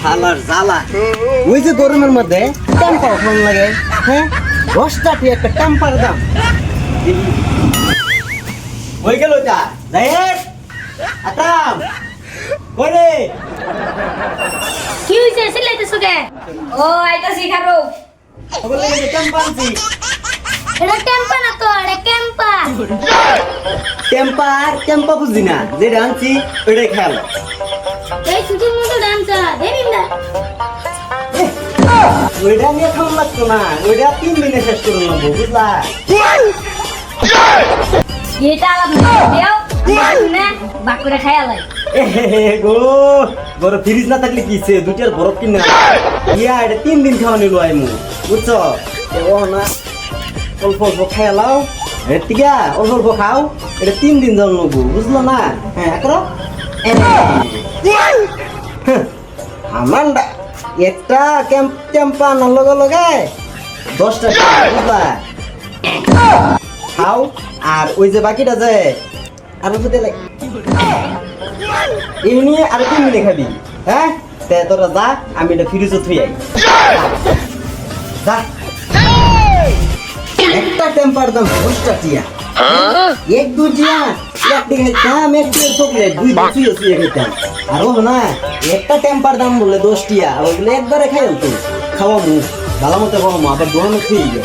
শালার জ্বালা ওই যে গরমের মধ্যে টেম্পার ফোন লাগে হ্যাঁ 10টা টি একটা টেম্পার দাম হয়ে গেল এটা জায়েদ আতাম ওরে কি হইছে সিলাইতেছো কে? ও আইতাছি খারো। বলে যে টেম্পারছি এটা টেম্পা না তো, এটা ক্যাম্পা। টেম্পা বুঝি না যেটা আনছি ওইটাই খেয়াল এই ছোট মোটো ডান্সা দেরিন না। ওইটা নিয়ে খাওয়া লাগতো না ওইটা 3 দিনে শেষ করে নেবো বুঝলা এটা আলাপ দেও না বাকুরে খায়ালাই। গো বড় ফ্রিজ না থাকলে কিছে দুটার বরফ কিনা ইয়া এটা 3 দিন খাওয়া নিলো আইমু বুঝছো ও না অল্প অল্প খাই লাও এটিকা অল্প অল্প খাও এটা 3 দিন যাও নেবো বুঝলো না হ্যাঁ করো আমান্ডা একটা ক্যাম্পা না লগে লগে 10টা বুঝলা খাও আর ওই যে বাকিটা যে আর যদি এই নিয়ে আর 3 মিনিট খাবি হ্যাঁ তে তোরা যা আমি এটা ফ্রিজে থুই আই যা একটা টেম্পার দাম 10টা টিয়া এক দুটিয়া একটা খাইতাম একটা চকলেট দুই দুই খাইতাম আর ও না একটা টেম্পার দাম বলে 10 টিয়া ওগুলো একবারে খাইল তো খাওয়ামু ভালো মতো খাওয়ামু আবার দোকানে খেয়ে